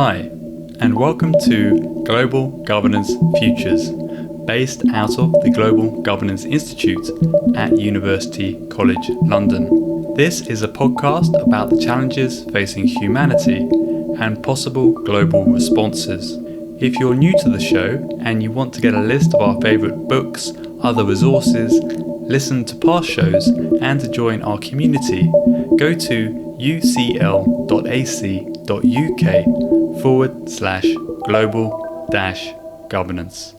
Hi, and welcome to Global Governance Futures, based out of the Global Governance Institute at University College London. This is a podcast about the challenges facing humanity and possible global responses. If you're new to the show and you want to get a list of our favourite books, other resources, listen to past shows, and to join our community, go to ucl.ac.uk/global-governance.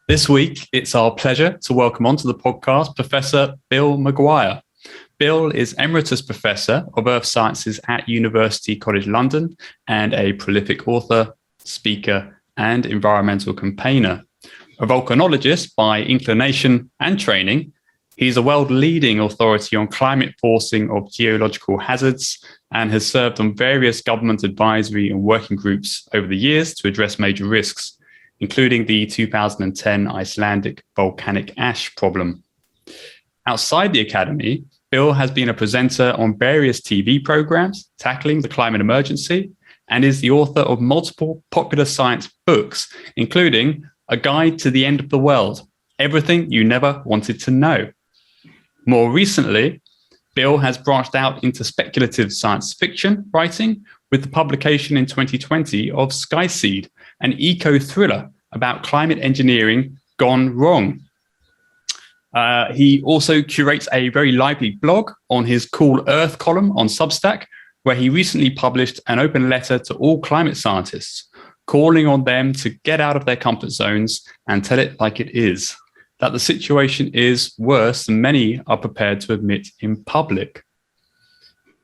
This week, it's our pleasure to welcome onto the podcast Professor Bill McGuire. Bill is Emeritus Professor of Earth Sciences at University College London and a prolific author, speaker, and environmental campaigner. A volcanologist by inclination and training, he's a world-leading authority on climate forcing of geological hazards and has served on various government advisory and working groups over the years to address major risks, including the 2010 Icelandic volcanic ash problem. Outside the academy, Bill has been a presenter on various TV programs tackling the climate emergency and is the author of multiple popular science books, including A Guide to the End of the World, Everything You Never Wanted to Know. More recently, Bill has branched out into speculative science fiction writing with the publication in 2020 of Skyseed, an eco-thriller about climate engineering gone wrong. He also curates a very lively blog on his Cool Earth column on Substack, where he recently published an open letter to all climate scientists, calling on them to get out of their comfort zones and tell it like it is, that the situation is worse than many are prepared to admit in public.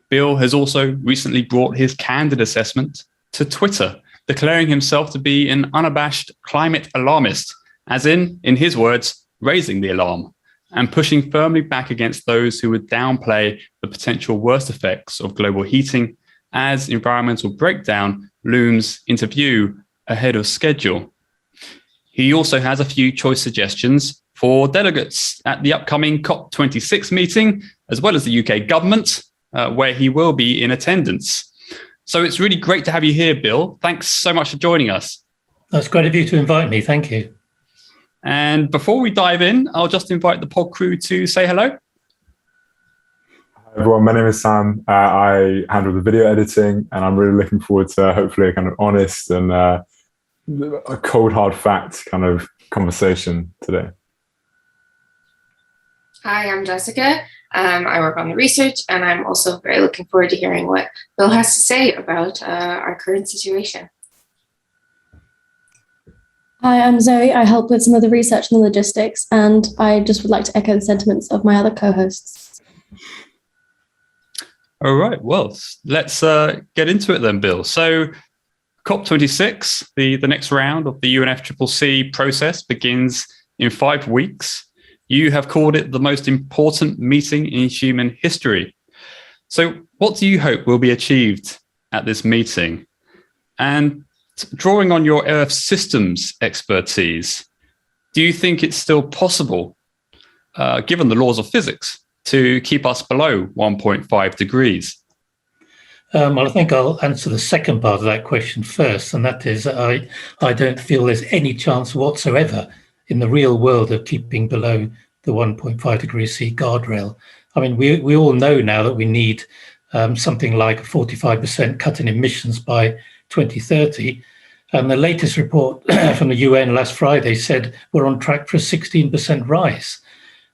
Bill has also recently brought his candid assessment to Twitter, declaring himself to be an unabashed climate alarmist, as in his words, raising the alarm, and pushing firmly back against those who would downplay the potential worst effects of global heating as environmental breakdown looms into view ahead of schedule. He also has a few choice suggestions for delegates at the upcoming COP26 meeting, as well as the UK government, where he will be in attendance. So it's really great to have you here, Bill. Thanks so much for joining us. That's great of you to invite me. Thank you. And before we dive in, I'll just invite the pod crew to say hello. Hi everyone, my name is Sam. I handle the video editing, and I'm really looking forward to hopefully a kind of honest and a cold hard fact kind of conversation today. Hi, I'm Jessica. I work on the research, and I'm also very looking forward to hearing what Bill has to say about our current situation. Hi, I'm Zoe. I help with some of the research and the logistics, and I just would like to echo the sentiments of my other co-hosts. All right, well, let's get into it then, Bill. So COP26, the next round of the UNFCCC process begins in 5 weeks. You have called it the most important meeting in human history. So what do you hope will be achieved at this meeting? And drawing on your Earth systems expertise, do you think it's still possible, given the laws of physics, to keep us below 1.5 degrees? Well, I think I'll answer the second part of that question first, and that is I don't feel there's any chance whatsoever in the real world of keeping below the 1.5 degrees C guardrail. I mean, we all know now that we need something like a 45% cut in emissions by 2030. And the latest report from the UN last Friday said we're on track for a 16% rise.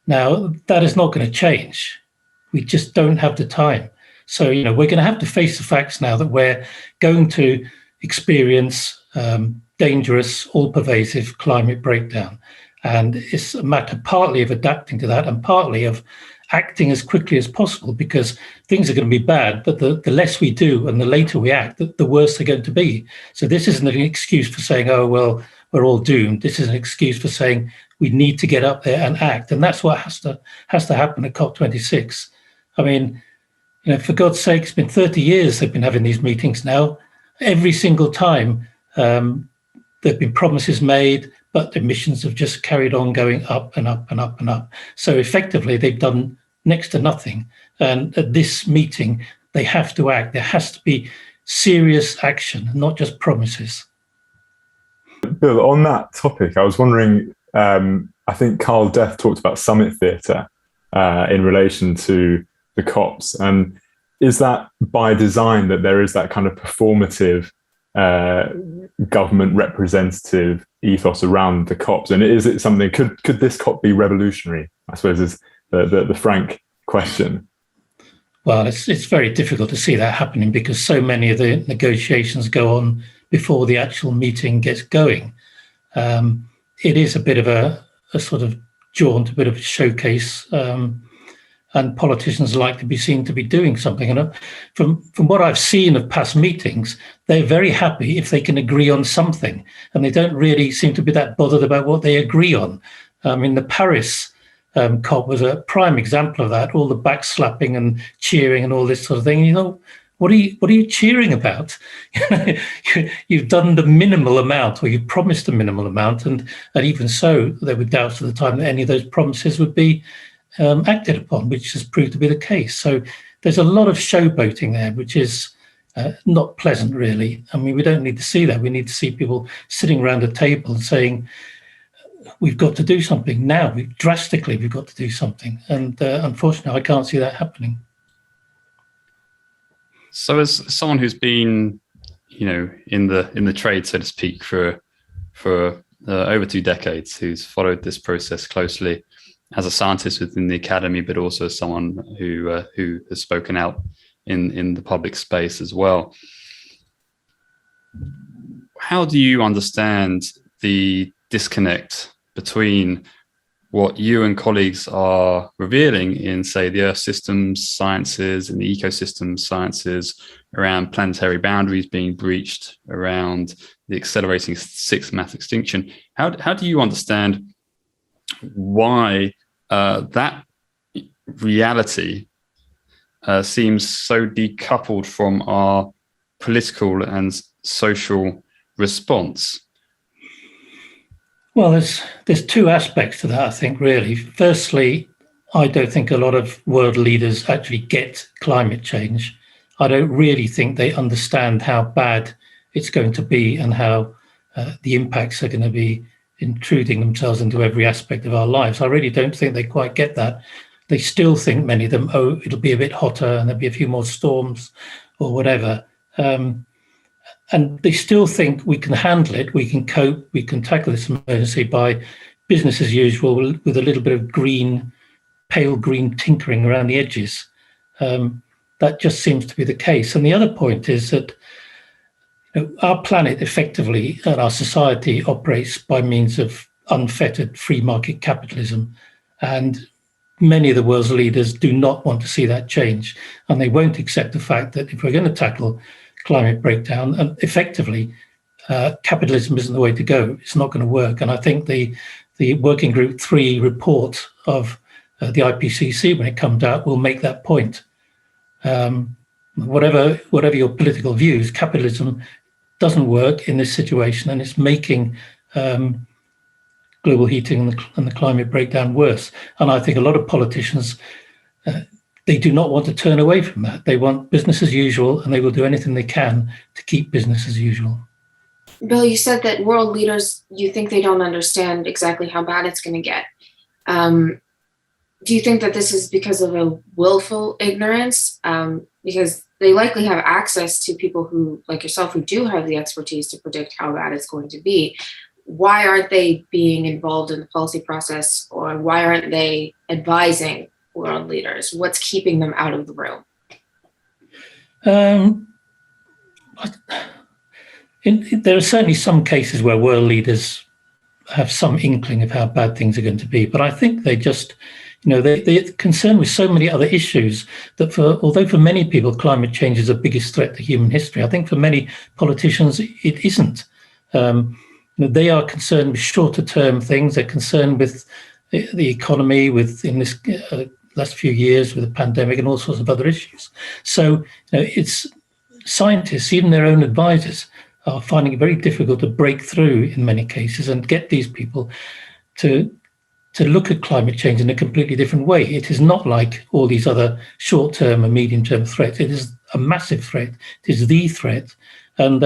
Now, that is not going to change. We just don't have the time. So, we're going to have to face the facts now that we're going to experience dangerous, all-pervasive climate breakdown. And it's a matter partly of adapting to that and partly of acting as quickly as possible, because things are going to be bad, but the less we do and the later we act, the worse they're going to be. So this isn't an excuse for saying, oh, well, we're all doomed. This is an excuse for saying we need to get up there and act. And that's what has to happen at COP26. I mean, for God's sake, it's been 30 years they've been having these meetings now. Every single time there have been promises made, but emissions have just carried on going up and up and up and up. So effectively, they've done next to nothing. And at this meeting, they have to act. There has to be serious action, not just promises. Bill, on that topic, I was wondering, I think Carl Death talked about summit theatre in relation to the COPs. And is that by design that there is that kind of performative government representative ethos around the COPs? And is it something, could this COP be revolutionary, I suppose, is the frank question? Well, it's very difficult to see that happening because so many of the negotiations go on before the actual meeting gets going. It is a bit of a sort of jaunt, a bit of a showcase, and politicians like to be seen to be doing something. And from what I've seen of past meetings, they're very happy if they can agree on something, and they don't really seem to be that bothered about what they agree on. In the Paris COP was a prime example of that, all the backslapping and cheering and all this sort of thing. You know, what are you cheering about? You've done the minimal amount, or you've promised a minimal amount, and even so, there were doubts at the time that any of those promises would be acted upon, which has proved to be the case. So there's a lot of showboating there, which is not pleasant, really. I mean, we don't need to see that. We need to see people sitting around a table and saying, we've got to do something now. We've got to do something. And unfortunately, I can't see that happening. So as someone who's been, in the trade, so to speak, for over 2 decades, who's followed this process closely as a scientist within the academy, but also as someone who has spoken out in the public space as well, how do you understand the disconnect between what you and colleagues are revealing in, say, the Earth systems sciences and the ecosystem sciences around planetary boundaries being breached, around the accelerating sixth mass extinction? How do you understand why that reality seems so decoupled from our political and social response? Well, there's 2 aspects to that, I think, really. Firstly, I don't think a lot of world leaders actually get climate change. I don't really think they understand how bad it's going to be and how the impacts are going to be intruding themselves into every aspect of our lives. I really don't think they quite get that. They still think, many of them, it'll be a bit hotter and there'll be a few more storms or whatever. And they still think we can handle it, we can cope, we can tackle this emergency by business as usual with a little bit of pale green tinkering around the edges. That just seems to be the case. And the other point is that our planet effectively and our society operates by means of unfettered free market capitalism. And many of the world's leaders do not want to see that change. And they won't accept the fact that if we're going to tackle climate breakdown, and effectively, capitalism isn't the way to go. It's not going to work. And I think the Working Group 3 report of the IPCC, when it comes out, will make that point. Whatever your political views, capitalism doesn't work in this situation, and it's making global heating and the climate breakdown worse. And I think a lot of politicians, they do not want to turn away from that. They want business as usual, and they will do anything they can to keep business as usual. Bill, you said that world leaders, you think they don't understand exactly how bad it's going to get. Do you think that this is because of a willful ignorance? Because they likely have access to people who, like yourself, who do have the expertise to predict how bad it's going to be. Why aren't they being involved in the policy process, or why aren't they advising world leaders? What's keeping them out of the room? There are certainly some cases where world leaders have some inkling of how bad things are going to be, but I think they just, they're concerned with so many other issues that although for many people climate change is the biggest threat to human history, I think for many politicians it isn't. They are concerned with shorter term things. They're concerned with the economy, in this last few years with the pandemic and all sorts of other issues. So it's scientists, even their own advisors, are finding it very difficult to break through in many cases and get these people to to look at climate change in a completely different way. It is not like all these other short-term and medium-term threats. It is a massive threat. It is the threat. And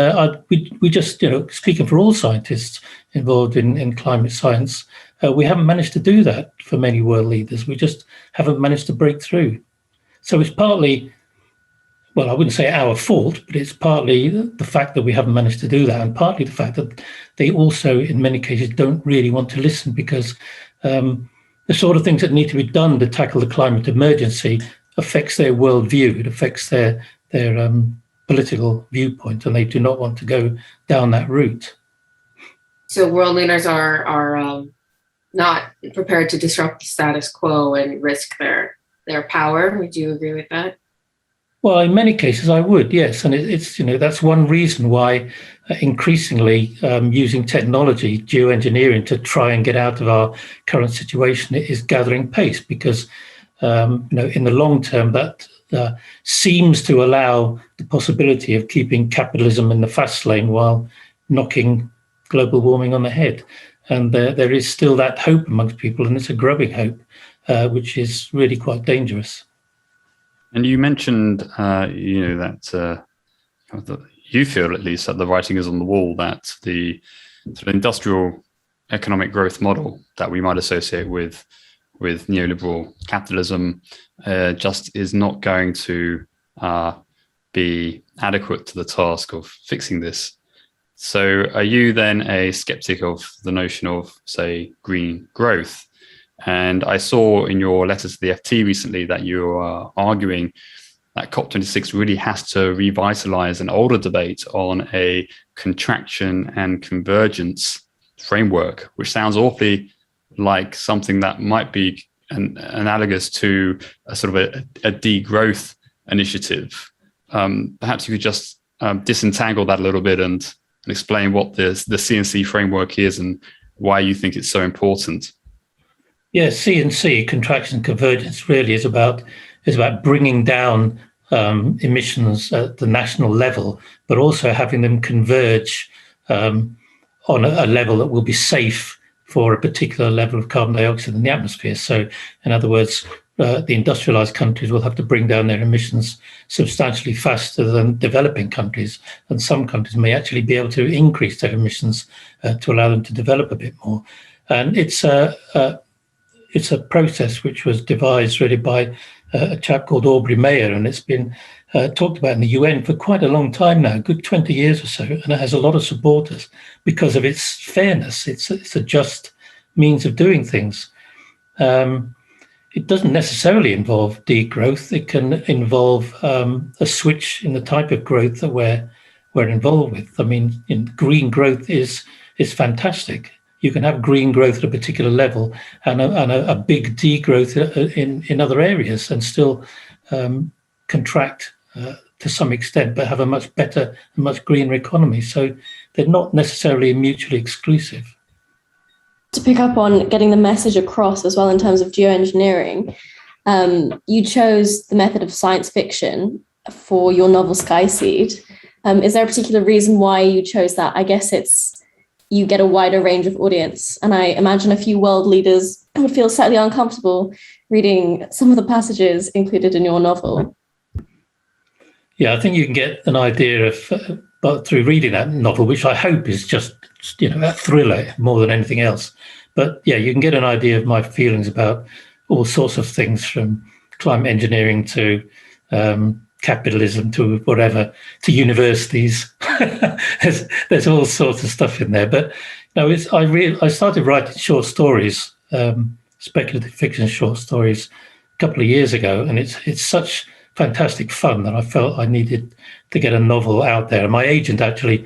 we just, speaking for all scientists involved in climate science, we haven't managed to do that for many world leaders. We just haven't managed to break through. So it's partly, well, I wouldn't say our fault, but it's partly the fact that we haven't managed to do that, and partly the fact that they also, in many cases, don't really want to listen, because the sort of things that need to be done to tackle the climate emergency affects their worldview. It affects their political viewpoint, and they do not want to go down that route. So world leaders are not prepared to disrupt the status quo and risk their power. Would you agree with that? Well, in many cases, I would, yes, and it's that's one reason why increasingly using technology, geoengineering, to try and get out of our current situation is gathering pace, because in the long term that seems to allow the possibility of keeping capitalism in the fast lane while knocking global warming on the head. And there is still that hope amongst people, and it's a growing hope, which is really quite dangerous. And you mentioned, that you feel, at least, that the writing is on the wall, that the sort of industrial economic growth model that we might associate with neoliberal capitalism just is not going to be adequate to the task of fixing this. So are you then a skeptic of the notion of, say, green growth? And I saw in your letter to the FT recently that you are arguing that COP26 really has to revitalize an older debate on a contraction and convergence framework, which sounds awfully like something that might be analogous to a sort of a degrowth initiative. Perhaps you could just disentangle that a little bit and explain what the CNC framework is and why you think it's so important. Yeah, CNC, contraction and convergence, really is about bringing down emissions at the national level, but also having them converge on a level that will be safe for a particular level of carbon dioxide in the atmosphere. So, in other words, the industrialized countries will have to bring down their emissions substantially faster than developing countries, and some countries may actually be able to increase their emissions to allow them to develop a bit more. And it's a process which was devised really by a chap called Aubrey Mayer, and it's been talked about in the UN for quite a long time now, a good 20 years or so, and it has a lot of supporters because of its fairness. It's a just means of doing things. It doesn't necessarily involve degrowth. It can involve a switch in the type of growth that we're involved with. I mean, green growth is fantastic. You can have green growth at a particular level and a big degrowth in other areas and still contract to some extent, but have a much better, much greener economy. So they're not necessarily mutually exclusive. To pick up on getting the message across as well in terms of geoengineering, you chose the method of science fiction for your novel Skyseed. Is there a particular reason why you chose that? I guess you get a wider range of audience, and I imagine a few world leaders would feel slightly uncomfortable reading some of the passages included in your novel. Yeah, I think you can get an idea of, but through reading that novel, which I hope is just a thriller more than anything else. But yeah, you can get an idea of my feelings about all sorts of things, from climate engineering to capitalism to whatever, to universities. there's all sorts of stuff in there. But I started writing short stories, speculative fiction short stories, a couple of years ago, and it's such fantastic fun that I felt I needed to get a novel out there. And my agent actually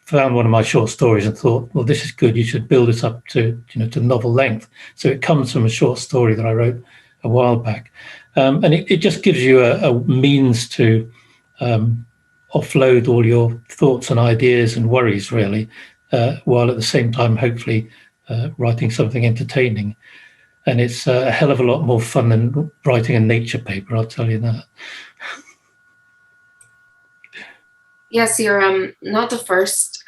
found one of my short stories and thought, well, this is good. You should build it up to novel length. So it comes from a short story that I wrote a while back. And it just gives you a means to offload all your thoughts and ideas and worries, really, while at the same time, hopefully, writing something entertaining. And it's a hell of a lot more fun than writing a nature paper, I'll tell you that. Yes, you're not the first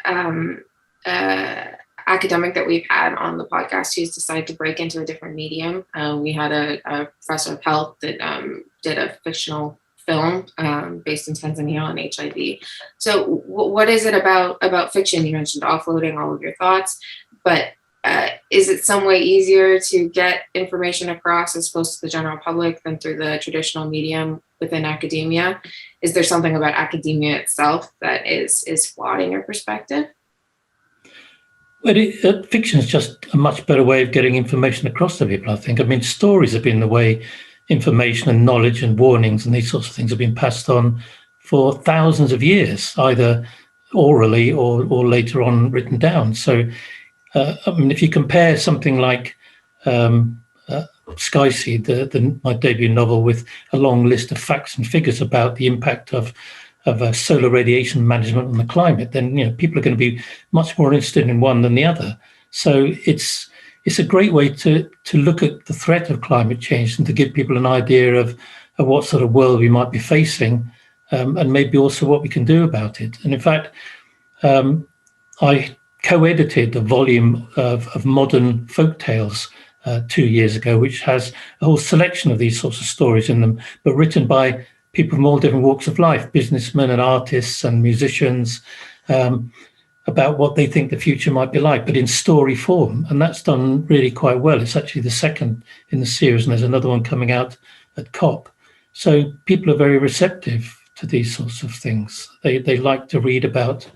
academic that we've had on the podcast who's decided to break into a different medium. We had a professor of health that did a fictional film based in Tanzania on HIV. So what is it about fiction? You mentioned offloading all of your thoughts, but is it some way easier to get information across as close to the general public than through the traditional medium within academia? Is there something about academia itself that is flawed in your perspective? Well, fiction is just a much better way of getting information across to people, I think. I mean, stories have been the way information and knowledge and warnings and these sorts of things have been passed on for thousands of years, either orally or later on written down. So, I mean, if you compare something like Skyseed, my debut novel, with a long list of facts and figures about the impact of solar radiation management on the climate, then people are going to be much more interested in one than the other. So it's a great way to look at the threat of climate change and to give people an idea of what sort of world we might be facing, and maybe also what we can do about it. And in fact, I co-edited a volume of modern folk tales 2 years ago, which has a whole selection of these sorts of stories in them, but written by people from all different walks of life, businessmen and artists and musicians, about what they think the future might be like, but in story form. And that's done really quite well. It's actually the second in the series, and there's another one coming out at COP. So people are very receptive to these sorts of things. They like to read about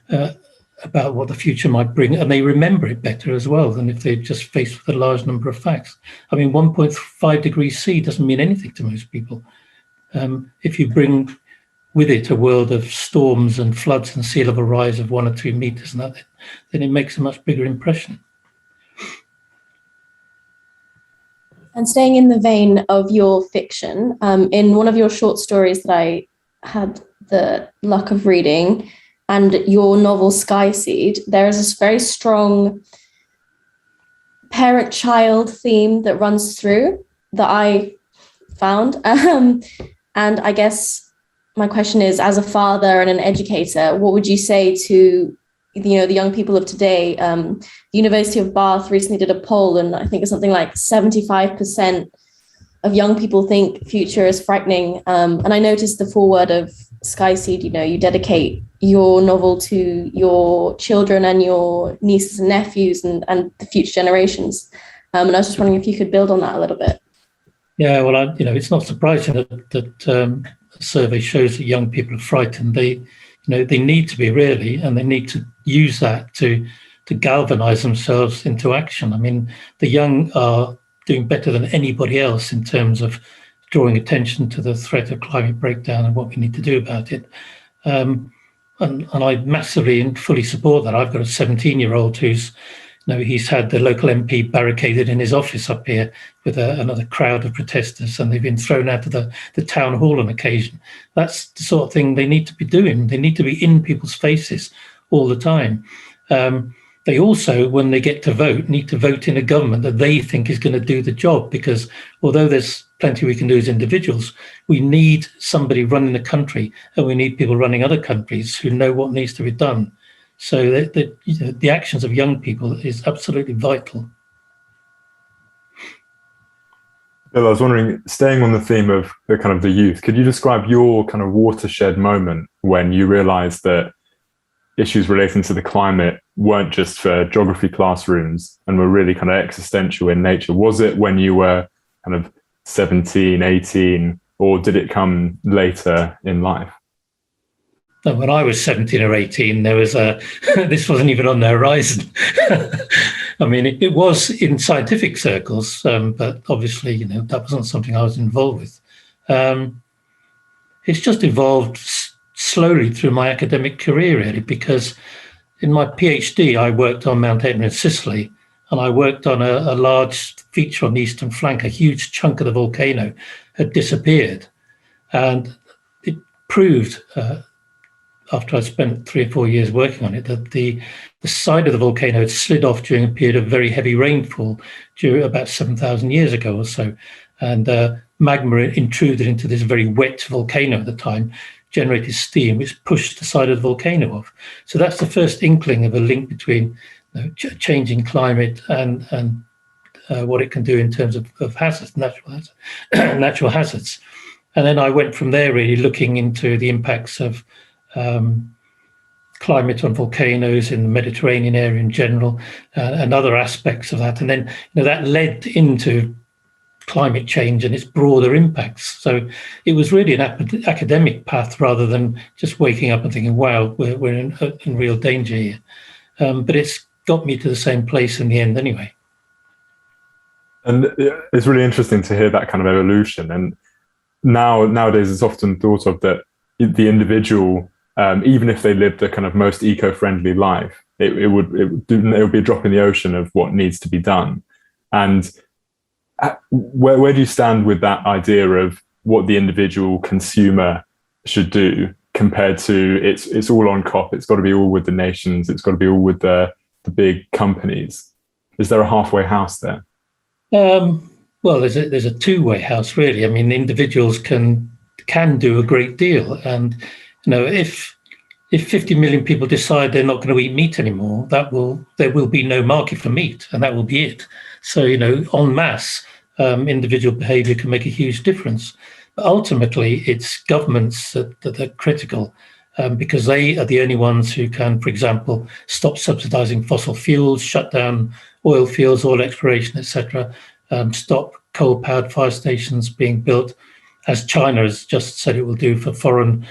what the future might bring, and they remember it better as well than if they're just faced with a large number of facts. I mean, 1.5 degrees C doesn't mean anything to most people. If you bring with it a world of storms and floods and sea level rise of 1 or 2 meters, and that, then it makes a much bigger impression. And staying in the vein of your fiction, in one of your short stories that I had the luck of reading, and your novel Skyseed, there is this very strong parent-child theme that runs through that I found. And I guess my question is, as a father and an educator, what would you say to the young people of today? The University of Bath recently did a poll, and I think it's something like 75% of young people think future is frightening. And I noticed the foreword of Skyseed, you dedicate your novel to your children and your nieces and nephews and the future generations. And I was just wondering if you could build on that a little bit. Yeah, well, it's not surprising that a survey shows that young people are frightened. They need to be, really, and they need to use that to galvanize themselves into action. I mean, the young are doing better than anybody else in terms of drawing attention to the threat of climate breakdown and what we need to do about it. And I massively and fully support that. I've got a 17-year-old who's, he's had the local MP barricaded in his office up here with another crowd of protesters, and they've been thrown out of the town hall on occasion. That's the sort of thing they need to be doing. They need to be in people's faces all the time. They also, when they get to vote, need to vote in a government that they think is going to do the job, because although there's plenty we can do as individuals, we need somebody running the country, and we need people running other countries who know what needs to be done. So the actions of young people is absolutely vital. Bill, I was wondering, staying on the theme of the youth, could you describe your kind of watershed moment when you realized that issues relating to the climate weren't just for geography classrooms and were really kind of existential in nature? Was it when you were kind of 17, 18, or did it come later in life? When I was 17 or 18, there was this wasn't even on the horizon. I mean, it was in scientific circles, but obviously, that wasn't something I was involved with. It's just evolved slowly through my academic career, really, because in my PhD, I worked on Mount Etna in Sicily, and I worked on a large feature on the eastern flank. A huge chunk of the volcano had disappeared, and it proved, after I spent 3 or 4 years working on it, that the side of the volcano had slid off during a period of very heavy rainfall during about 7,000 years ago or so. And magma intruded into this very wet volcano at the time, generated steam, which pushed the side of the volcano off. So that's the first inkling of a link between changing climate and what it can do in terms of hazards, natural hazards. And then I went from there really looking into the impacts of climate on volcanoes in the Mediterranean area in general, and other aspects of that. And then that led into climate change and its broader impacts. So it was really an academic path rather than just waking up and thinking, wow, we're in real danger here. But it's got me to the same place in the end anyway. And it's really interesting to hear that kind of evolution. And nowadays it's often thought of that the individual, even if they lived the kind of most eco-friendly life, it would be a drop in the ocean of what needs to be done. And where do you stand with that idea of what the individual consumer should do compared to it's all on COP, it's got to be all with the nations, it's got to be all with the big companies? Is there a halfway house there? Well, there's a two-way house, really. I mean, individuals can do a great deal, and if 50 million people decide they're not going to eat meat anymore, there will be no market for meat, and that will be it. So, en masse, individual behaviour can make a huge difference. But ultimately, it's governments that are critical, because they are the only ones who can, for example, stop subsidising fossil fuels, shut down oil fields, oil exploration, etc., stop coal-powered fire stations being built, as China has just said it will do for foreign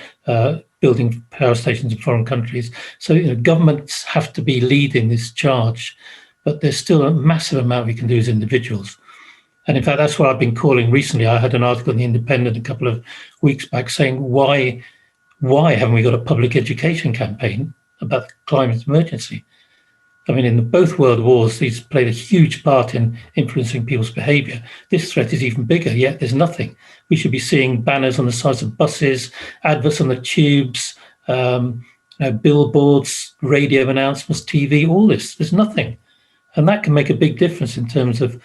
building power stations in foreign countries. So governments have to be leading this charge, but there's still a massive amount we can do as individuals. And in fact, that's what I've been calling recently. I had an article in The Independent a couple of weeks back saying, why haven't we got a public education campaign about the climate emergency? I mean, in both world wars, these played a huge part in influencing people's behaviour. This threat is even bigger, yet there's nothing. We should be seeing banners on the sides of buses, adverts on the tubes, billboards, radio announcements, TV, all this. There's nothing. And that can make a big difference in terms of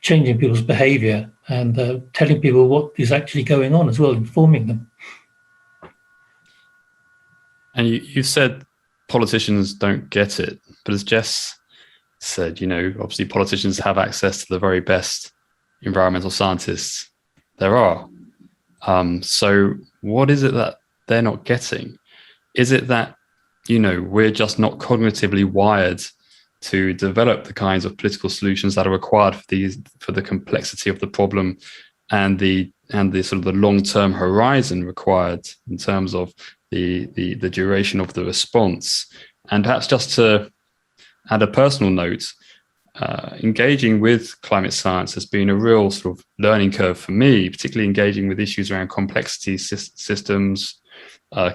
changing people's behaviour and telling people what is actually going on as well, informing them. And you said politicians don't get it, but as Jess said, obviously politicians have access to the very best environmental scientists there are. So what is it that they're not getting? Is it that, we're just not cognitively wired to develop the kinds of political solutions that are required for the complexity of the problem and the sort of the long-term horizon required in terms of the duration of the response? And perhaps just to add a personal note, engaging with climate science has been a real sort of learning curve for me, particularly engaging with issues around complexity systems,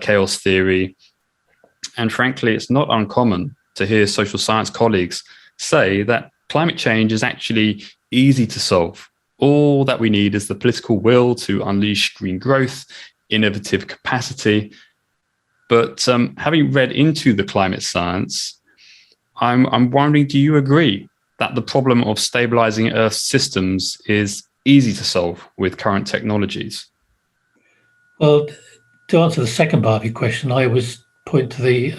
chaos theory. And frankly, it's not uncommon to hear social science colleagues say that climate change is actually easy to solve. All that we need is the political will to unleash green growth, innovative capacity. But having read into the climate science, I'm wondering, do you agree that the problem of stabilizing Earth's systems is easy to solve with current technologies? Well, to answer the second part of your question, I always point to the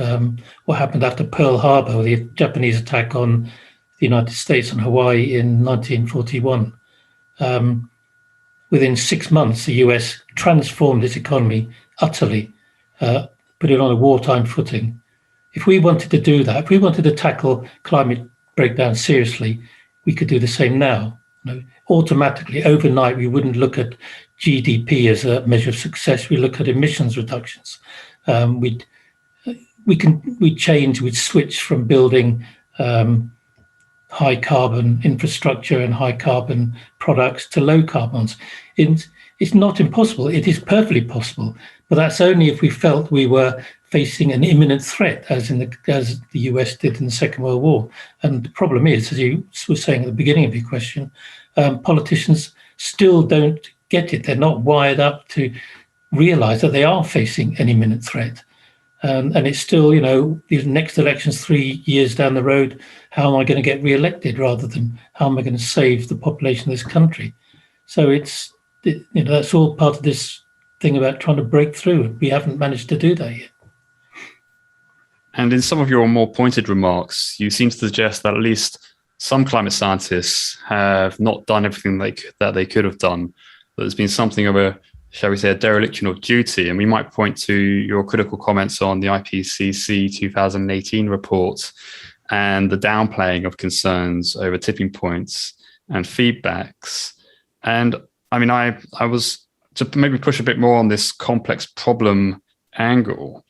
what happened after Pearl Harbor, the Japanese attack on the United States and Hawaii in 1941. Within 6 months, the US transformed its economy utterly, put it on a wartime footing. If we wanted to do that, if we wanted to tackle climate breakdown seriously, we could do the same now. Automatically, overnight, we wouldn't look at GDP as a measure of success. We look at emissions reductions. We'd switch from building high carbon infrastructure and high carbon products to low carbon ones. It's not impossible. It is perfectly possible, but that's only if we felt we were facing an imminent threat, as the US did in the Second World War. And the problem is, as you were saying at the beginning of your question, politicians still don't get it. They're not wired up to realise that they are facing an imminent threat. And it's still, these next elections 3 years down the road, how am I going to get re-elected rather than how am I going to save the population of this country? So that's all part of this thing about trying to break through. We haven't managed to do that yet. And in some of your more pointed remarks, you seem to suggest that at least some climate scientists have not done everything that they could have done. That there's been something of a, shall we say, a dereliction of duty. And we might point to your critical comments on the IPCC 2018 report and the downplaying of concerns over tipping points and feedbacks. And I mean, I was to maybe push a bit more on this complex problem angle.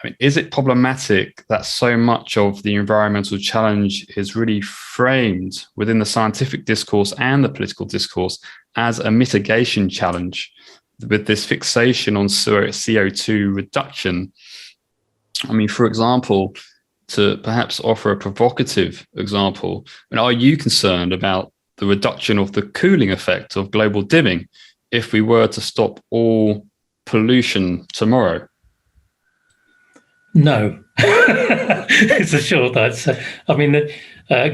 I mean, is it problematic that so much of the environmental challenge is really framed within the scientific discourse and the political discourse as a mitigation challenge, with this fixation on CO2 reduction? I mean, for example, to perhaps offer a provocative example, I mean, are you concerned about the reduction of the cooling effect of global dimming if we were to stop all pollution tomorrow? No, it's a short answer. I mean,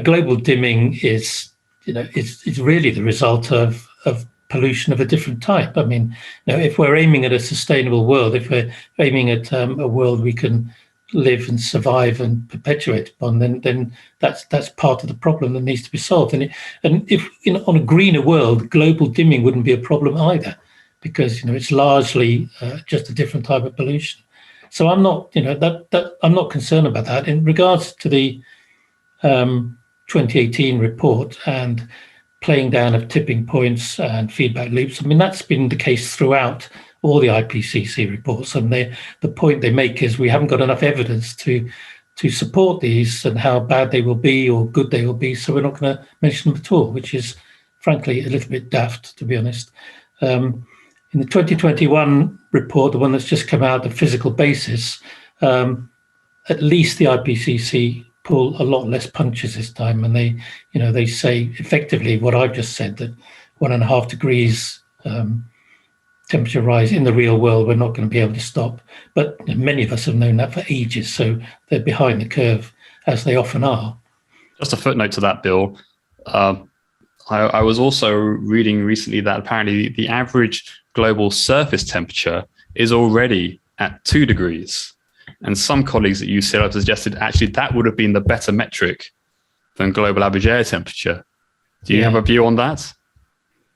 global dimming is, it's really the result of pollution of a different type. I mean, if we're aiming at a sustainable world, if we're aiming at a world we can live and survive and perpetuate upon, then that's part of the problem that needs to be solved. And if on a greener world, global dimming wouldn't be a problem either, because it's largely just a different type of pollution. So I'm not, I'm not concerned about that. In regards to the 2018 report and playing down of tipping points and feedback loops, I mean, that's been the case throughout all the IPCC reports. And the point they make is we haven't got enough evidence to support these and how bad they will be or good they will be, so we're not going to mention them at all, which is frankly a little bit daft, to be honest. In the 2021 report, the one that's just come out, the physical basis, at least the IPCC pull a lot less punches this time, and they say effectively what I've just said, that 1.5 degrees temperature rise in the real world we're not going to be able to stop. But many of us have known that for ages, so they're behind the curve, as they often are. Just a footnote to that, Bill. I was also reading recently that apparently the average global surface temperature is already at 2 degrees. And some colleagues at UCL have suggested actually that would have been the better metric than global average air temperature. Do you have a view on that?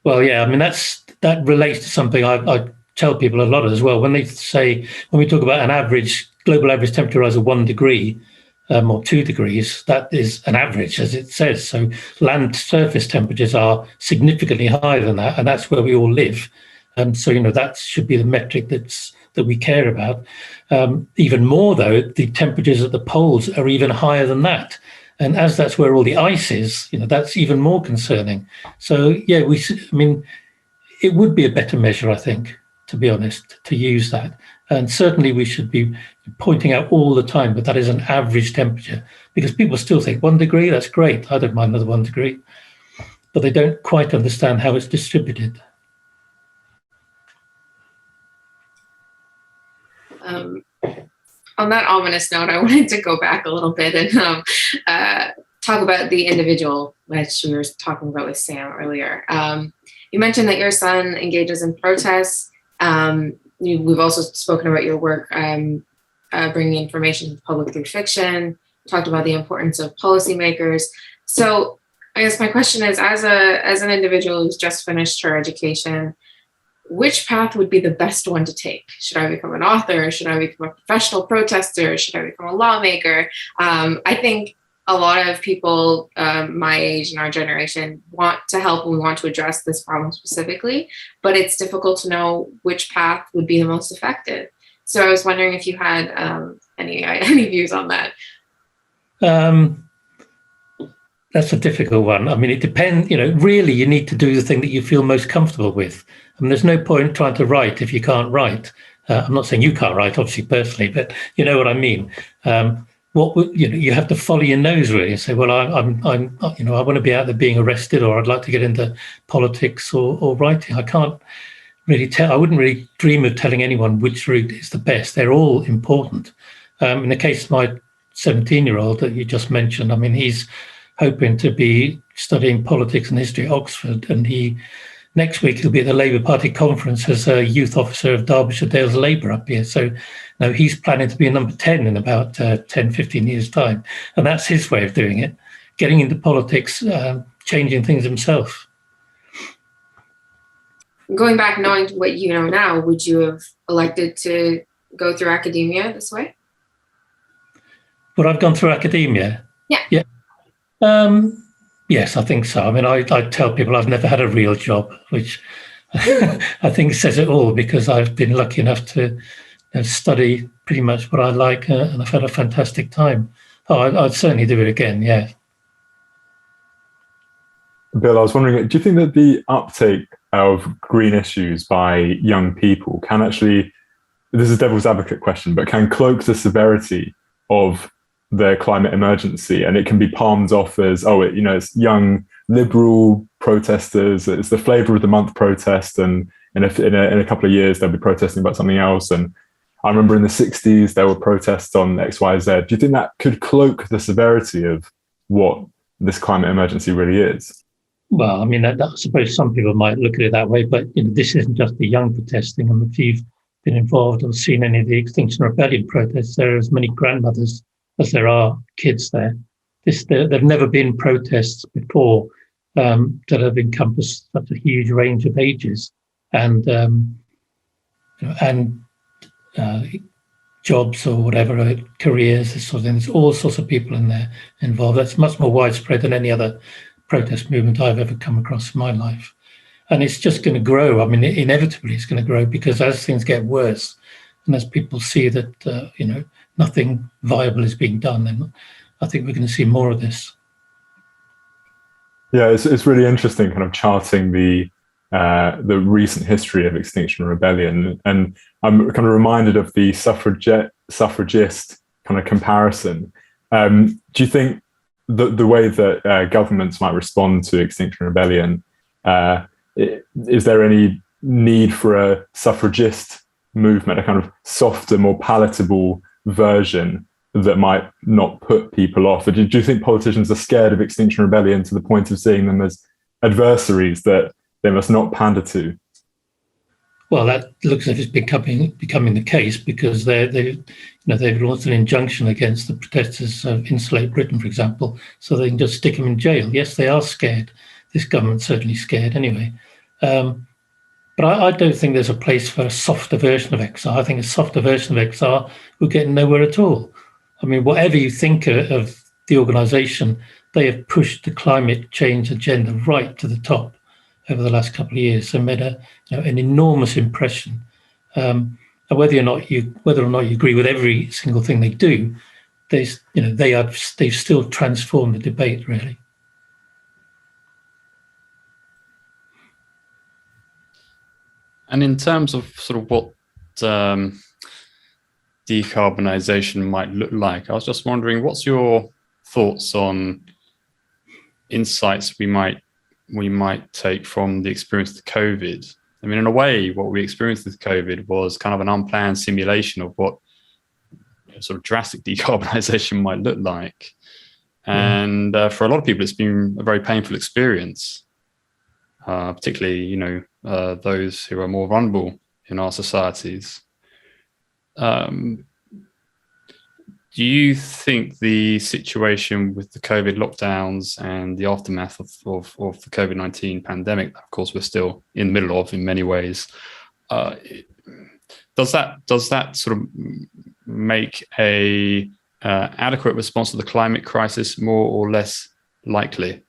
Well, yeah, I mean, that relates to something I tell people a lot as well. When we talk about an global average temperature rise of 1 degree or 2 degrees, that is an average, as it says. So land surface temperatures are significantly higher than that, and that's where we all live. So, that should be the metric that we care about. Even more, though, the temperatures at the poles are even higher than that. And as that's where all the ice is, that's even more concerning. So, yeah, it would be a better measure, I think, to be honest, to use that. And certainly we should be pointing out all the time that that is an average temperature, because people still think 1 degree, that's great. I don't mind another 1 degree. But they don't quite understand how it's distributed. On that ominous note, I wanted to go back a little bit and talk about the individual, which we were talking about with Sam earlier. You mentioned that your son engages in protests. We've also spoken about your work bringing information to the public through fiction, talked about the importance of policymakers. So I guess my question is, as an individual who's just finished her education, which path would be the best one to take? Should I become an author? Should I become a professional protester? Should I become a lawmaker? I think a lot of people my age and our generation want to help and we want to address this problem specifically, but it's difficult to know which path would be the most effective. So I was wondering if you had any views on that. That's a difficult one. I mean, it depends, really you need to do the thing that you feel most comfortable with. I mean, there's no point trying to write if you can't write. I'm not saying you can't write, obviously, personally, but you know what I mean. You have to follow your nose, really, and say, well, I want to be out there being arrested, or I'd like to get into politics or writing. I can't really tell. I wouldn't really dream of telling anyone which route is the best. They're all important. In the case of my 17-year-old that you just mentioned, I mean, he's hoping to be studying politics and history at Oxford, and he next week he'll be at the Labour Party conference as a youth officer of Derbyshire Dales Labour up here. So now he's planning to be number 10 in about 10, 15 years' time. And that's his way of doing it, getting into politics, changing things himself. Going back, knowing what you know now, would you have elected to go through academia this way? Would I've gone through academia? Yeah. Yes, I think so. I mean, I tell people I've never had a real job, which I think says it all, because I've been lucky enough to study pretty much what I like, and I've had a fantastic time. Oh, I'd certainly do it again, yeah. Bill, I was wondering, do you think that the uptake of green issues by young people can actually, this is a devil's advocate question, but can cloak the severity of the climate emergency, and it can be palmed off as, it's young liberal protesters, it's the flavour of the month protest, and in a couple of years they'll be protesting about something else. And I remember in the 60s there were protests on XYZ. Do you think that could cloak the severity of what this climate emergency really is? Well, I mean, I suppose some people might look at it that way, but this isn't just the young protesting. And if you've been involved or seen any of the Extinction Rebellion protests, there are as many grandmothers as there are kids there. There've never been protests before that have encompassed such a huge range of ages and jobs or whatever, careers, this sort of thing. There's all sorts of people in there involved. That's much more widespread than any other protest movement I've ever come across in my life. And it's just going to grow. I mean, inevitably it's going to grow, because as things get worse and as people see that, nothing viable is being done, then I think we're going to see more of this. Yeah, it's really interesting kind of charting the recent history of Extinction Rebellion. And I'm kind of reminded of the suffragist kind of comparison. Do you think the way that governments might respond to Extinction Rebellion, is there any need for a suffragist movement, a kind of softer, more palatable version that might not put people off? Or do you think politicians are scared of Extinction Rebellion to the point of seeing them as adversaries that they must not pander to? Well, that looks like it's becoming the case, because they've launched an injunction against the protesters of Insulate Britain, for example, so they can just stick them in jail. Yes, they are scared. This government's certainly scared anyway. But I don't think there's a place for a softer version of XR. I think a softer version of XR will get nowhere at all. I mean, whatever you think of the organisation, they have pushed the climate change agenda right to the top over the last couple of years, and made an enormous impression. And whether or not you agree with every single thing they do, they've still transformed the debate, really. And in terms of sort of what decarbonisation might look like, I was just wondering, what's your thoughts on insights we might take from the experience of COVID? I mean, in a way, what we experienced with COVID was kind of an unplanned simulation of what sort of drastic decarbonisation might look like. And for a lot of people, it's been a very painful experience, particularly, those who are more vulnerable in our societies. Do you think the situation with the COVID lockdowns and the aftermath of the COVID-19 pandemic, that of course we're still in the middle of in many ways, does that sort of make a adequate response to the climate crisis more or less likely?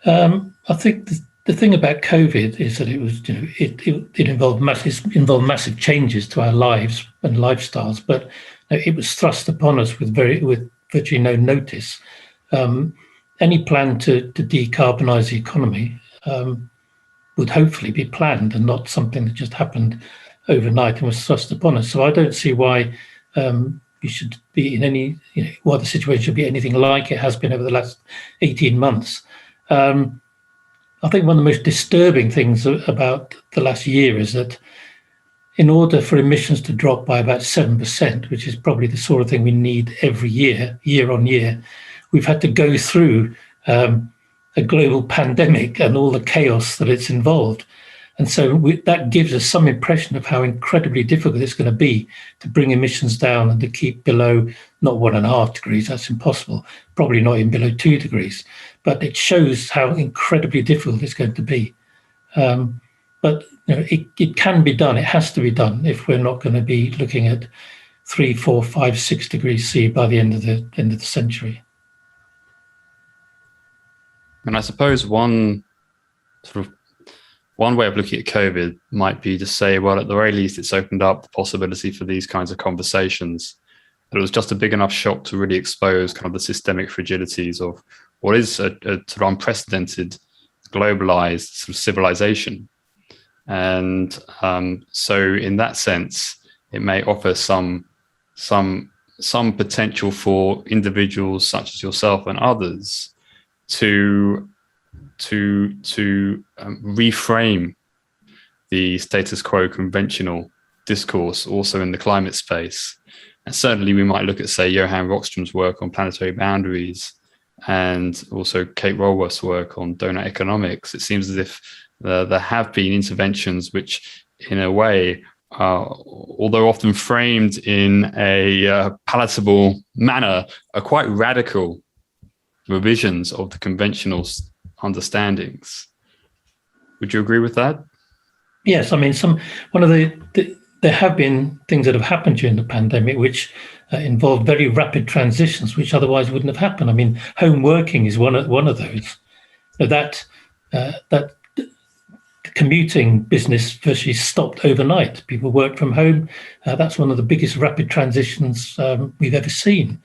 I think the thing about COVID is that it was, it involved massive changes to our lives and lifestyles, but it was thrust upon us with virtually no notice. Any plan to decarbonise the economy would hopefully be planned and not something that just happened overnight and was thrust upon us. So I don't see why you should be in any, why the situation should be anything like it has been over the last 18 months. I think one of the most disturbing things about the last year is that in order for emissions to drop by about 7%, which is probably the sort of thing we need every year on year, we've had to go through a global pandemic and all the chaos that it's involved. And so that gives us some impression of how incredibly difficult it's going to be to bring emissions down and to keep below not 1.5 degrees, that's impossible, probably not even below 2 degrees. But it shows how incredibly difficult it's going to be. But it can be done, it has to be done if we're not going to be looking at 3, 4, 5, 6 degrees C by the end of the century. And I suppose one way of looking at COVID might be to say, well, at the very least, it's opened up the possibility for these kinds of conversations. It was just a big enough shock to really expose kind of the systemic fragilities of what is a sort of unprecedented, globalized sort of civilization. And so in that sense, it may offer some potential for individuals such as yourself and others to reframe the status quo conventional discourse also in the climate space. And certainly we might look at, say, Johan Rockström's work on planetary boundaries and also Kate Raworth's work on donut economics. It seems as if there have been interventions which, in a way, although often framed in a palatable manner, are quite radical revisions of the conventional understandings. Would you agree with that? Yes, I mean, there have been things that have happened during the pandemic which involve very rapid transitions, which otherwise wouldn't have happened. I mean, home working is one of those. That commuting business virtually stopped overnight. People worked from home. That's one of the biggest rapid transitions we've ever seen.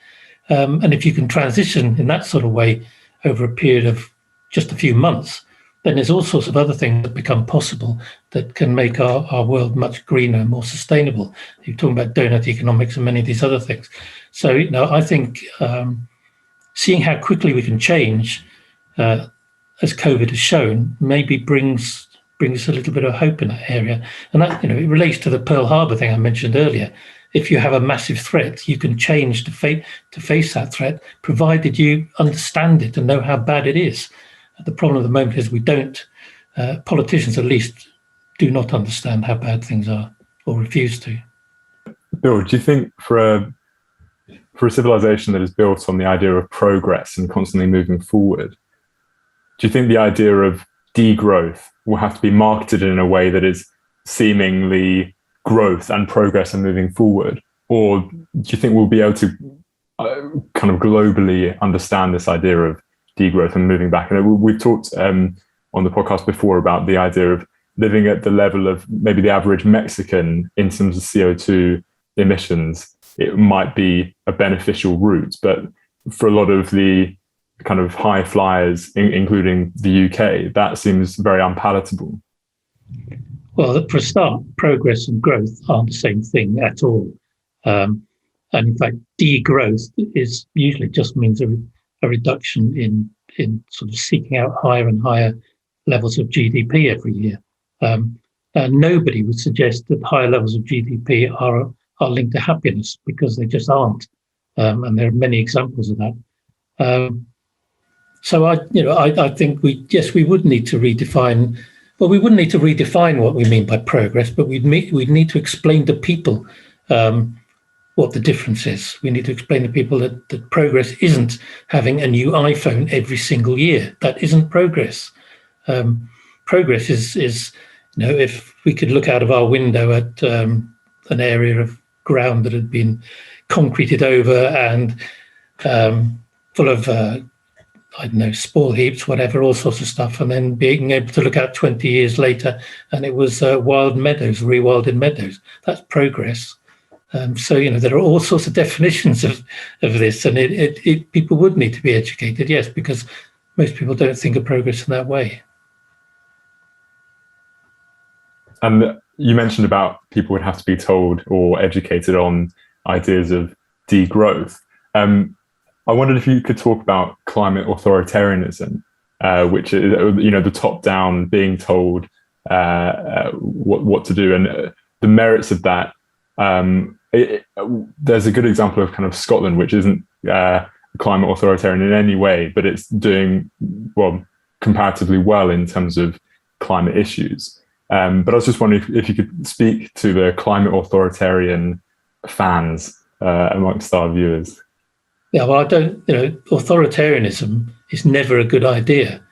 And if you can transition in that sort of way over a period of just a few months, then there's all sorts of other things that become possible that can make our world much greener and more sustainable. You're talking about donut economics and many of these other things. So, I think seeing how quickly we can change, as COVID has shown, maybe brings a little bit of hope in that area. And that, it relates to the Pearl Harbor thing I mentioned earlier. If you have a massive threat, you can change to face that threat, provided you understand it and know how bad it is. The problem at the moment is we don't, politicians at least, do not understand how bad things are or refuse to. Bill, do you think for a civilization that is built on the idea of progress and constantly moving forward, do you think the idea of degrowth will have to be marketed in a way that is seemingly growth and progress and moving forward? Or do you think we'll be able to kind of globally understand this idea of degrowth and moving back? And we've talked on the podcast before about the idea of living at the level of maybe the average Mexican in terms of CO2 emissions. It might be a beneficial route, but for a lot of the kind of high flyers, including the UK, that seems very unpalatable. Well, for a start, progress and growth aren't the same thing at all. And in fact, degrowth is usually just means a reduction in sort of seeking out higher and higher levels of GDP every year. And nobody would suggest that higher levels of GDP are linked to happiness, because they just aren't. And there are many examples of that. So I think we would need to redefine. Well, we wouldn't need to redefine what we mean by progress, but we'd need to explain to people what the difference is. We need to explain to people that progress isn't having a new iPhone every single year. That isn't progress. Progress is if we could look out of our window at an area of ground that had been concreted over and full of spore heaps, whatever, all sorts of stuff, and then being able to look out 20 years later and it was wild meadows, rewilded meadows. That's progress. So there are all sorts of definitions of this, and it people would need to be educated, yes, because most people don't think of progress in that way. And you mentioned about people would have to be told or educated on ideas of degrowth. I wondered if you could talk about climate authoritarianism, which is, the top down being told what to do, and the merits of that. There's a good example of kind of Scotland, which isn't climate authoritarian in any way, but it's doing, well, comparatively well in terms of climate issues. But I was just wondering if you could speak to the climate authoritarian fans amongst our viewers. Yeah, well, authoritarianism is never a good idea.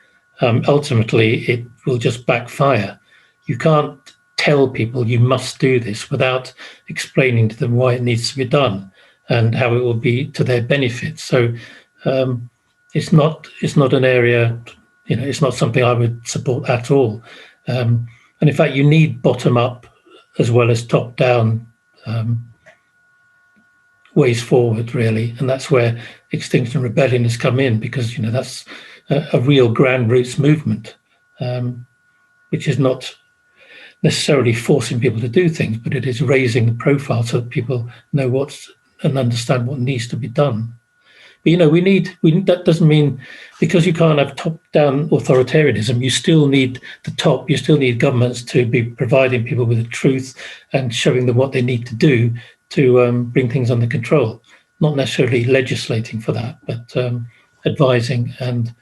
Ultimately, it will just backfire. You can't tell people you must do this without explaining to them why it needs to be done and how it will be to their benefit. So it's not an area, it's not something I would support at all. And in fact, you need bottom-up as well as top-down ways forward, really. And that's where Extinction Rebellion has come in, because that's a real grand roots movement, which is not necessarily forcing people to do things, but it is raising the profile so that people know and understand what needs to be done. But that doesn't mean, because you can't have top-down authoritarianism, you still need governments to be providing people with the truth and showing them what they need to do to bring things under control. Not necessarily legislating for that, but advising and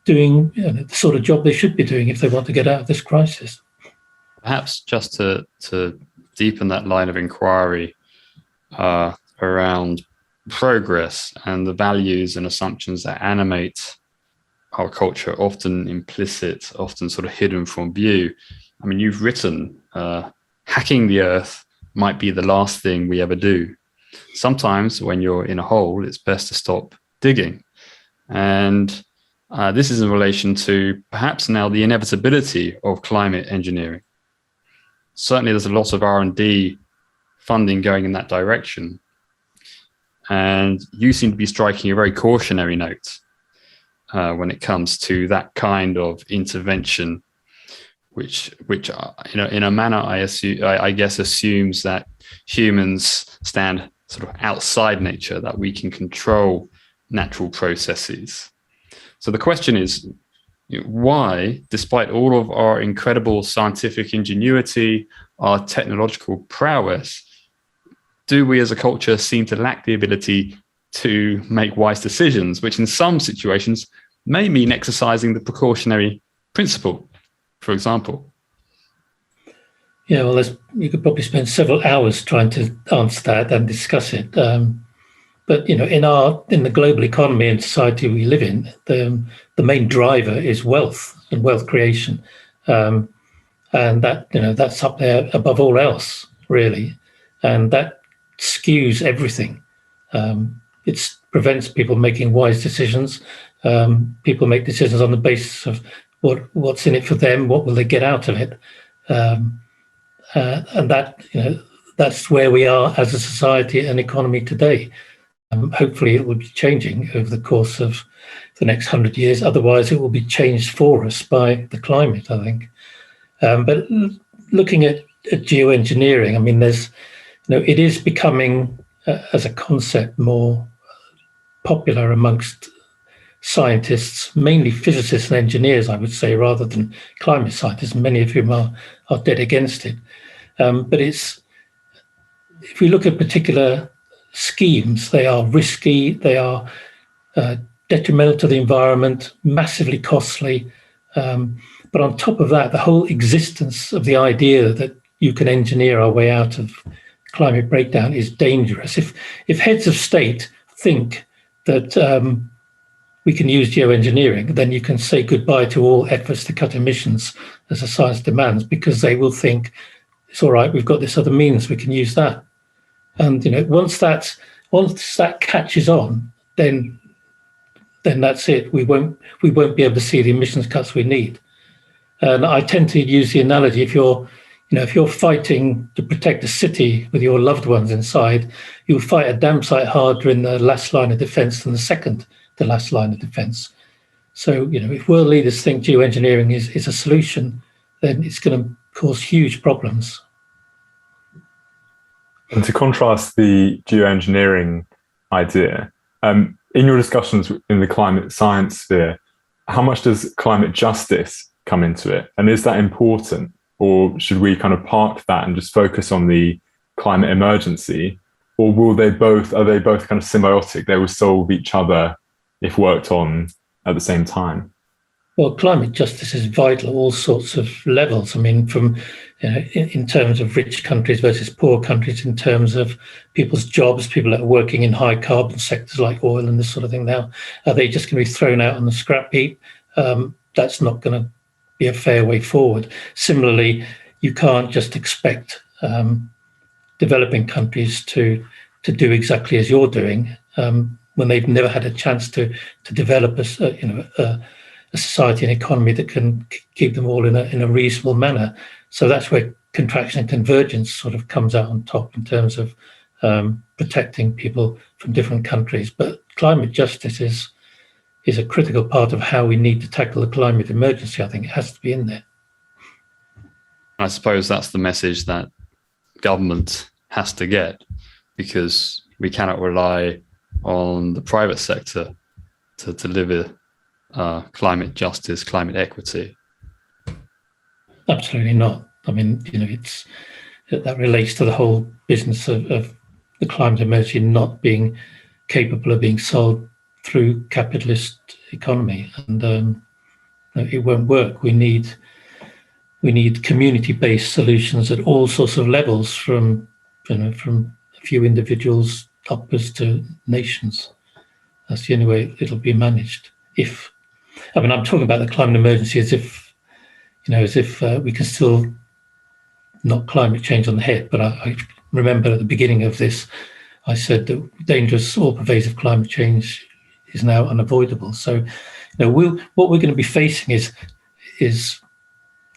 doing the sort of job they should be doing if they want to get out of this crisis. Perhaps just to deepen that line of inquiry around progress and the values and assumptions that animate our culture, often implicit, often sort of hidden from view. I mean, you've written, hacking the earth might be the last thing we ever do. Sometimes when you're in a hole, it's best to stop digging. And this is in relation to perhaps now the inevitability of climate engineering. Certainly there's a lot of R&D funding going in that direction. And you seem to be striking a very cautionary note when it comes to that kind of intervention, which in a manner I guess assumes that humans stand sort of outside nature, that we can control natural processes. So the question is, why, despite all of our incredible scientific ingenuity, our technological prowess, do we as a culture seem to lack the ability to make wise decisions, which in some situations may mean exercising the precautionary principle, for example? Yeah, well, you could probably spend several hours trying to answer that and discuss it. But in the global economy and society we live in, the main driver is wealth and wealth creation, and that's up there above all else, really, and that skews everything. It prevents people making wise decisions. People make decisions on the basis of what's in it for them, what will they get out of it, and that's where we are as a society and economy today. Hopefully it will be changing over the course of the next 100 years. Otherwise, it will be changed for us by the climate, I think. But looking at geoengineering, I mean, it is becoming, as a concept, more popular amongst scientists, mainly physicists and engineers, I would say, rather than climate scientists, many of whom are dead against it. But if we look at particular schemes, they are risky, they are detrimental to the environment, massively costly. But on top of that, the whole existence of the idea that you can engineer our way out of climate breakdown is dangerous. If heads of state think that we can use geoengineering, then you can say goodbye to all efforts to cut emissions as the science demands, because they will think, it's all right, we've got this other means, we can use that. And once that catches on, then that's it. We won't be able to see the emissions cuts we need. And I tend to use the analogy: if you're fighting to protect a city with your loved ones inside, you'll fight a damn sight harder in the last line of defence than the second to last line of defence. So if world leaders think geoengineering is a solution, then it's going to cause huge problems. And to contrast the geoengineering idea, in your discussions in the climate science sphere, how much does climate justice come into it? And is that important? Or should we kind of park that and just focus on the climate emergency? Or are they both kind of symbiotic? They will solve each other if worked on at the same time? Well, climate justice is vital at all sorts of levels. I mean, from in terms of rich countries versus poor countries, in terms of people's jobs, people that are working in high carbon sectors like oil and this sort of thing now, are they just going to be thrown out on the scrap heap? That's not going to be a fair way forward. Similarly, you can't just expect developing countries to do exactly as you're doing when they've never had a chance to develop a society and economy that can keep them all in a reasonable manner. So that's where contraction and convergence sort of comes out on top in terms of protecting people from different countries. But climate justice is a critical part of how we need to tackle the climate emergency. I think it has to be in there. I suppose that's the message that government has to get, because we cannot rely on the private sector to deliver climate justice, climate equity. Absolutely not. I mean, that relates to the whole business of the climate emergency not being capable of being solved through capitalist economy, and it won't work. We need community-based solutions at all sorts of levels, from a few individuals upwards to nations. That's the only way it'll be managed. I'm talking about the climate emergency as if we can still knock climate change on the head. But I remember at the beginning of this, I said that dangerous or pervasive climate change is now unavoidable. So, what we're going to be facing is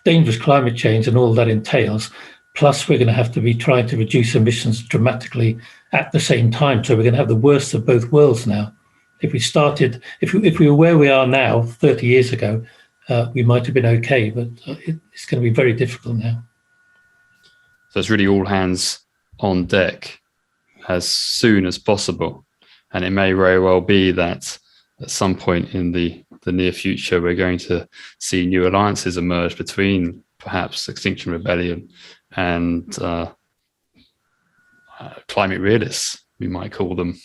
dangerous climate change and all that entails. Plus, we're going to have to be trying to reduce emissions dramatically at the same time. So we're going to have the worst of both worlds now. If we were where we are now 30 years ago, we might have been okay, but it's going to be very difficult now. So it's really all hands on deck as soon as possible. And it may very well be that at some point in the near future, we're going to see new alliances emerge between perhaps Extinction Rebellion and climate realists, we might call them,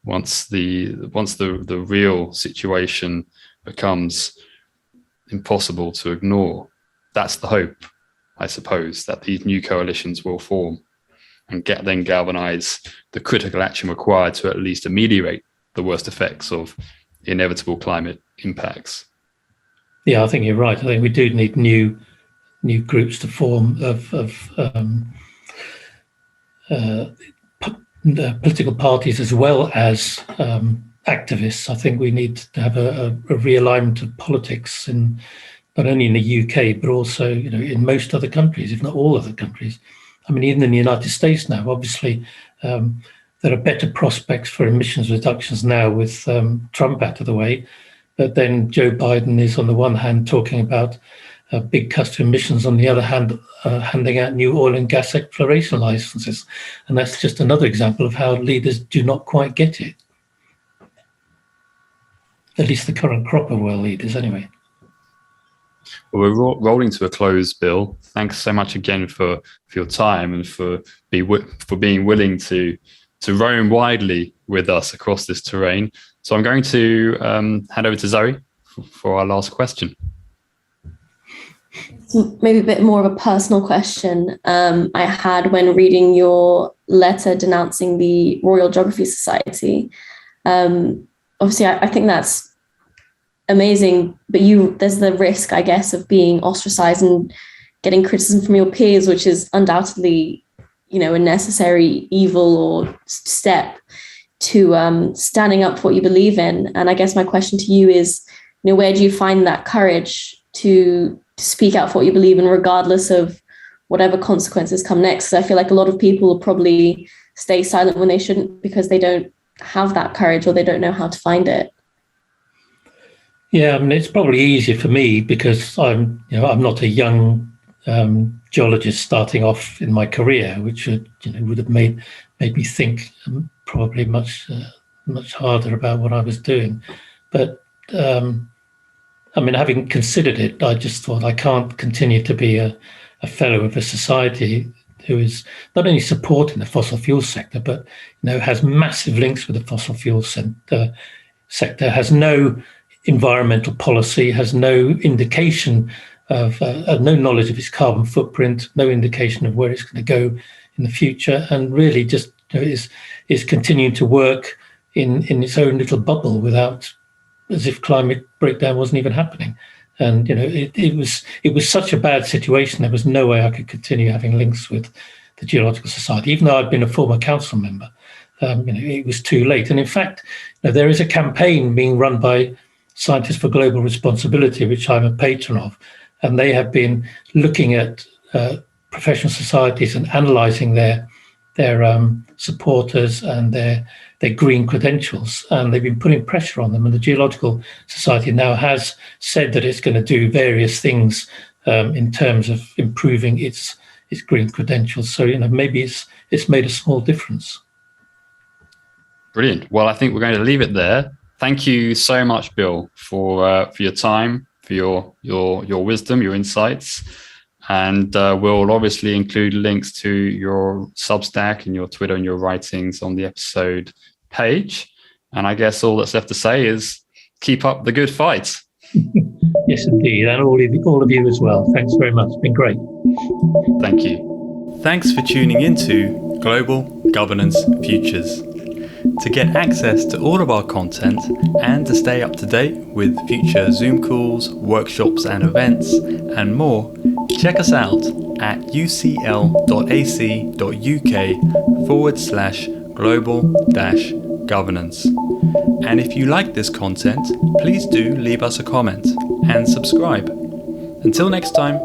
once the real situation becomes impossible to ignore. That's the hope, I suppose, that these new coalitions will form and then galvanize the critical action required to at least ameliorate the worst effects of inevitable climate impacts. Yeah, I think you're right. I think we do need new groups to form of political parties as well as activists. I think we need to have a realignment of politics, in not only in the UK but also in most other countries, if not all other countries. I mean, even in the United States now, obviously, there are better prospects for emissions reductions now with Trump out of the way. But then Joe Biden is, on the one hand, talking about big cuts to emissions, on the other hand, handing out new oil and gas exploration licenses. And that's just another example of how leaders do not quite get it. At least the current crop of world leaders, anyway. Well, we're rolling to a close, Bill. Thanks so much again for your time and for being willing to roam widely with us across this terrain. So I'm going to hand over to Zoe for our last question. Maybe a bit more of a personal question I had when reading your letter denouncing the Royal Geography Society. Obviously, I think that's amazing, but there's the risk, I guess, of being ostracized and getting criticism from your peers, which is undoubtedly, a necessary evil or step to standing up for what you believe in. And I guess my question to you is, where do you find that courage to speak out for what you believe in, regardless of whatever consequences come next? Because I feel like a lot of people will probably stay silent when they shouldn't, because they don't have that courage or they don't know how to find it. Yeah, I mean, it's probably easier for me because I'm not a young geologist starting off in my career, which would have made me think probably much harder about what I was doing. But having considered it, I just thought I can't continue to be a fellow of a society who is not only supporting the fossil fuel sector, but has massive links with the fossil fuel sector, has no environmental policy, has no indication of, no knowledge of its carbon footprint, no indication of where it's going to go in the future, and really just is continuing to work in its own little bubble without, as if climate breakdown wasn't even happening. And it was such a bad situation. There was no way I could continue having links with the Geological Society, even though I'd been a former council member. It was too late. And in fact, there is a campaign being run by Scientists for Global Responsibility, which I'm a patron of, and they have been looking at professional societies and analysing their supporters and their green credentials, and they've been putting pressure on them. And the Geological Society now has said that it's going to do various things in terms of improving its green credentials. So maybe it's made a small difference. Brilliant. Well, I think we're going to leave it there. Thank you so much, Bill, for your time, for your wisdom, your insights. And we'll obviously include links to your Substack and your Twitter and your writings on the episode page. And I guess all that's left to say is keep up the good fight. Yes, indeed. And all of you as well. Thanks very much. It's been great. Thank you. Thanks for tuning into Global Governance Futures. To get access to all of our content and to stay up to date with future Zoom calls, workshops and events and more, check us out at ucl.ac.uk/global-governance. And if you like this content, please do leave us a comment and subscribe. Until next time.